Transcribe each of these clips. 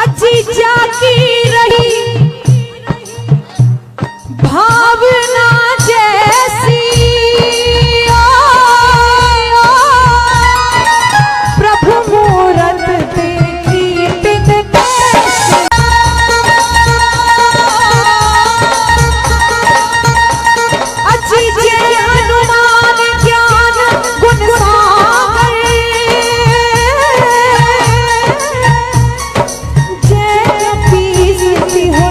अजी जाकी रही भावना जैसी प्रभु मूरत देखी तिन कैसी। अजी जय हनुमान ज्ञान गुण सागर जय पीसती हो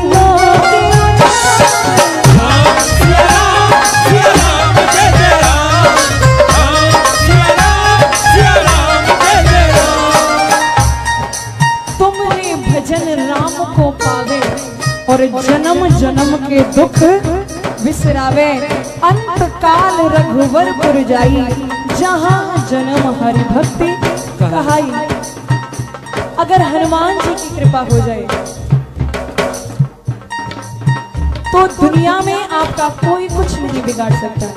और जन्म जन्म के दुख विसरावे। अंत काल रघुवरपुर जाई जहां जन्म हरि भक्ति कहाई। अगर हनुमान जी की कृपा हो जाए तो दुनिया में आपका कोई कुछ नहीं बिगाड़ सकता।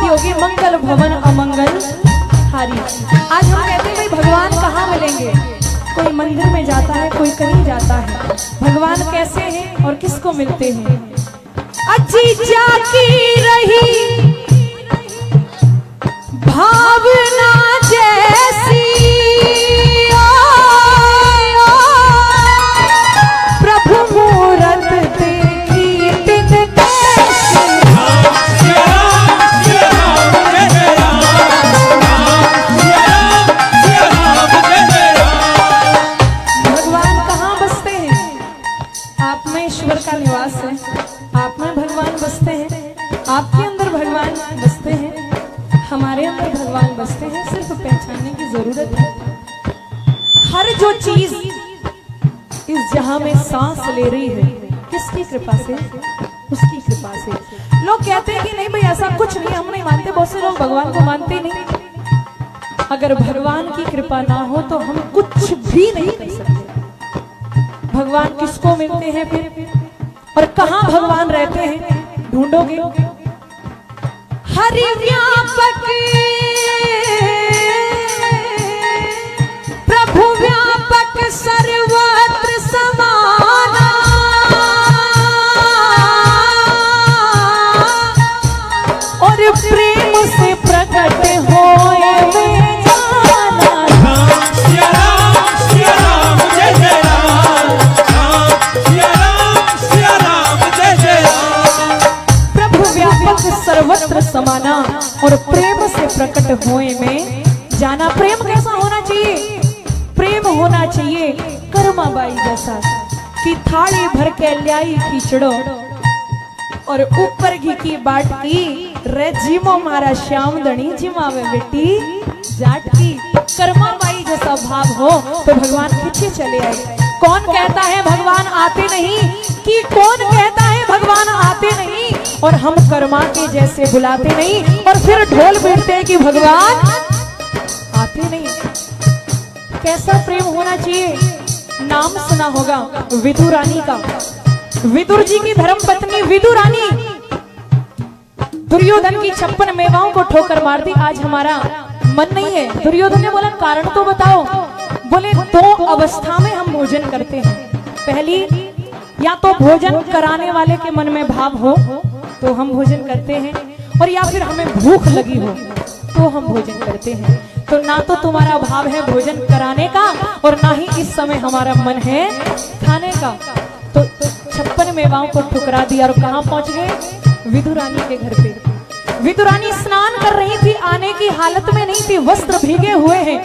होगी मंगल भवन अमंगल हारी। आज हम कहते हैं भाई भगवान कहाँ मिलेंगे। कोई मंदिर में जाता है, कोई कहीं जाता है। भगवान कैसे हैं और किसको मिलते हैं। अजी जाकी रही भावना जैसी प्रभु मूरत देखी तिन कैसी। निवास है, आप में भगवान बसते हैं, आपके अंदर भगवान बसते हैं, हमारे अंदर भगवान बसते हैं। सिर्फ पहचानने की जरूरत है। हर जो चीज इस जहां में सांस ले रही है किसकी कृपा से, उसकी कृपा से। लोग कहते हैं कि नहीं भाई ऐसा कुछ नहीं, हम नहीं मानते। बहुत से लोग भगवान को मानते नहीं। अगर भगवान की कृपा ना हो तो हम कुछ भी नहीं कर सकते। भगवान किसको मिलते हैं फिर और कहां भगवान रहते हैं, ढूंढोगे। हरि व्यापक प्रभु व्यापक सर्वत्र समाना। और प्रेम से प्रकट होए में जाना। सर्वत्र समाना और प्रेम से प्रकट होए में जाना। प्रेम कैसा होना चाहिए। प्रेम होना चाहिए कर्माबाई जैसा कि थाली भर के ल्याई खींचड़ो और ऊपर घी की बाट की रे जिमो मारा श्याम दणी जिमावे बेटी जाट की। कर्माबाई जैसा भाव हो तो भगवान खींचे चले आए। कौन कहता है भगवान आते नहीं, कि कौन कहता है भगवान आते नहीं। और हम कर्मा के जैसे बुलाते नहीं और फिर ढोल पीटते हैं कि भगवान आते नहीं। कैसा प्रेम होना चाहिए। नाम सुना होगा विदुर रानी का। विदुर जी की धर्म पत्नी विदुर रानी दुर्योधन की 56 मेवाओं को ठोकर मार दी। आज हमारा मन नहीं है। दुर्योधन ने बोला कारण तो बताओ। बोले 2 अवस्था में हम भोजन करते हैं। पहली, या तो भोजन कराने वाले के मन में भाव हो तो हम भोजन करते हैं, और या फिर हमें भूख लगी हो तो हम भोजन करते हैं। तो ना तो तुम्हारा भाव है भोजन कराने का और ना ही इस समय हमारा मन है खाने का। तो 56 मेवाओं को ठुकरा दिया और कहाँ पहुंच गए, विदुर रानी के घर पे। विदुर रानी स्नान कर रही थी, आने की हालत में नहीं थी, वस्त्र भीगे हुए हैं।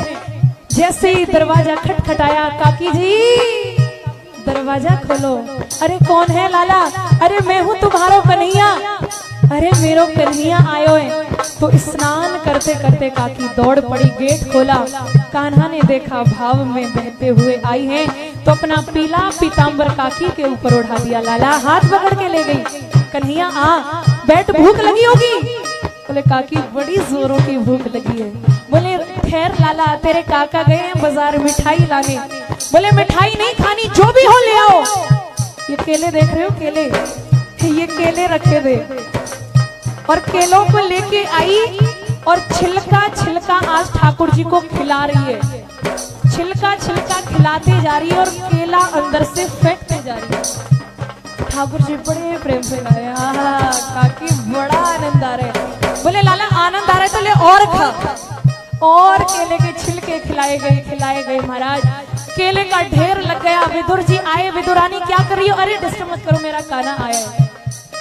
जैसे ही दरवाजा खटखटाया, काकी जी दरवाजा खोलो। अरे कौन है लाला? अरे मैं हूँ तुम्हारो कन्हैया। अरे मेरो कन्हैया आयो है। तो स्नान करते करते काकी दौड़ पड़ी, गेट खोला। कान्हा ने देखा भाव में बहते हुए आई है, तो अपना पीला पीताम्बर काकी के ऊपर उठा दिया। लाला हाथ पकड़ के ले गई, कन्हैया आ बैठ, भूख लगी होगी। बोले काकी बड़ी जोरों की भूख लगी है। बोले खैर लाला, तेरे काका गए हैं बाजार मिठाई लाने। बोले मिठाई नहीं खानी, जो भी हो ले आओ। ये केले देख रहे हो, केले, ये केले रखे थे और केलों को लेके आई और छिलका छिलका आज ठाकुर जी को खिला रही है। छिलका छिलका खिलाते जा रही है और केला अंदर से फेंकते जा रही है। ठाकुर जी बड़े प्रेम से गाए, काकी बड़ा आनंद आ रहा है। बोले लाला आनंद आ रहा है तो ले और खा। और केले के छिलके खिलाए गए महाराज। केले का ढेर लग गया। विदुर जी आए, विदुरानी क्या कर रही हो? अरे डिस्टर्ब मत करो, मेरा खाना आया है।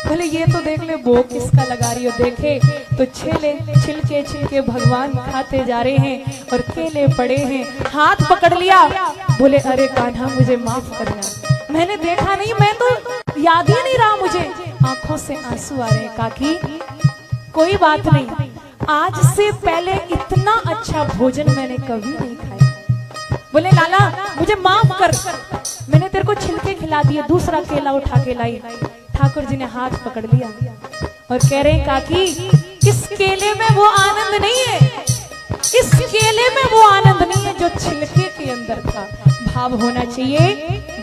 बोले ये तो देख ले वो किसका लगा रही हो। देखे तो छिलके छिलके भगवान खाते जा रहे हैं और केले पड़े हैं। हाथ पकड़ लिया, बोले अरे कान्हा मुझे माफ करना, मैंने देखा नहीं, मैं तो याद ही नहीं रहा मुझे। आंखों से आंसू आ रहे हैं। काकी कोई बात नहीं, आज से पहले इतना अच्छा भोजन मैंने कभी नहीं खाया। बोले लाला मुझे माफ कर, मैंने तेरे को छिलके खिला दिए। दूसरा केला उठा के लाई। ठाकुर जी ने हाथ पकड़ लिया और कह रहे काकी इस केले में वो आनंद नहीं है, इस केले में वो आनंद नहीं है जो छिलके के अंदर था। भाव होना चाहिए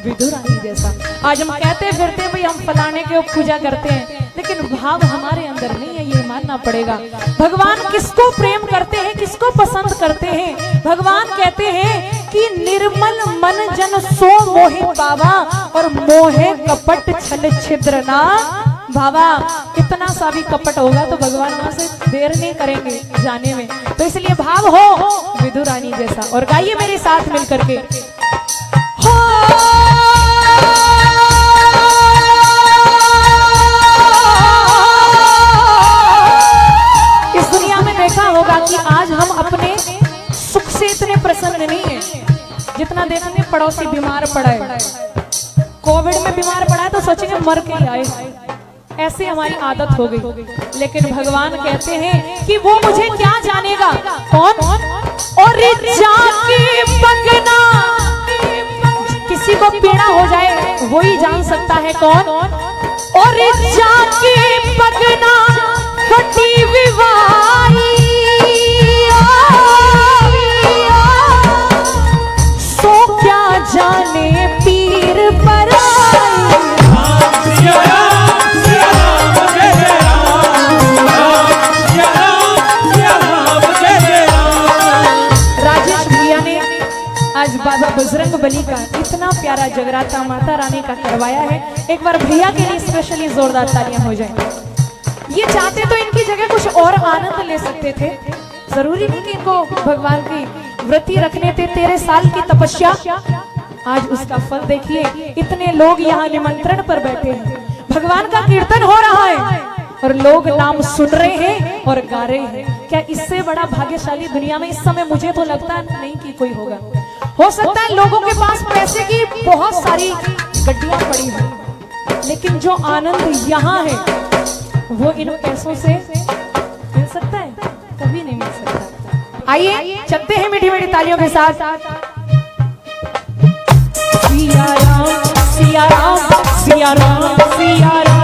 विदुरानी जैसा। आज हम कहते फिरते भाई हम फलाने के पूजा करते हैं, लेकिन भाव हमारे अंदर नहीं है, ये मानना पड़ेगा। भगवान किसको प्रेम करते हैं, किसको पसंद करते हैं? भगवान कहते हैं कि निर्मल मन जन सो मोहे बाबा और मोहे कपट छल छिद्र ना भावा। इतना सा भी कपट होगा तो भगवान वहां से देर नहीं करेंगे जाने में। तो इसलिए भाव हो विदुरानी जैसा। और गाइए मेरे साथ मिलकर के, हो इस दुनिया में देखा होगा कि आज हम अपने सुख से इतने प्रसन्न नहीं है जितना देखने पड़ोसी बीमार पड़ा है। कोविड में बीमार पड़ा है तो सोचेंगे मर के ही आए, ऐसे हमारी आदत हो गई। लेकिन भगवान कहते हैं कि वो मुझे क्या जानेगा। कौन? और जाके पगना, किसी को पीड़ा हो जाए वो ही जान सकता है। कौन? और जाके पगना फटी विवाही सो क्या जाने पीर पर बाबा बजरंग बली का इतना प्यारा जगराता माता रानी का करवाया है। एक बार भैया के लिए स्पेशली जोरदार तालियां हो जाएं। ये चाहते तो इनकी जगह कुछ और आनंद ले सकते थे, जरूरी नहीं कि इनको भगवान की व्रती रखने थे। 13 साल की तपस्या, आज उसका फल देखिए। इतने लोग यहाँ निमंत्रण पर बैठे हैं, भगवान का कीर्तन हो रहा है और लोग नाम सुन रहे हैं और गा रहे हैं। क्या इससे बड़ा भाग्यशाली दुनिया में इस समय मुझे तो लगता नहीं कि कोई होगा। हो सकता है लोगों के पास पैसे की बहुत सारी गड्डियां पड़ी हैं, लेकिन जो आनंद यहाँ है वो इन पैसों से मिल सकता है? कभी नहीं मिल सकता। आइए चलते हैं मीठी मीठी तालियों के साथ। सिया राम सिया राम सिया राम सिया राम।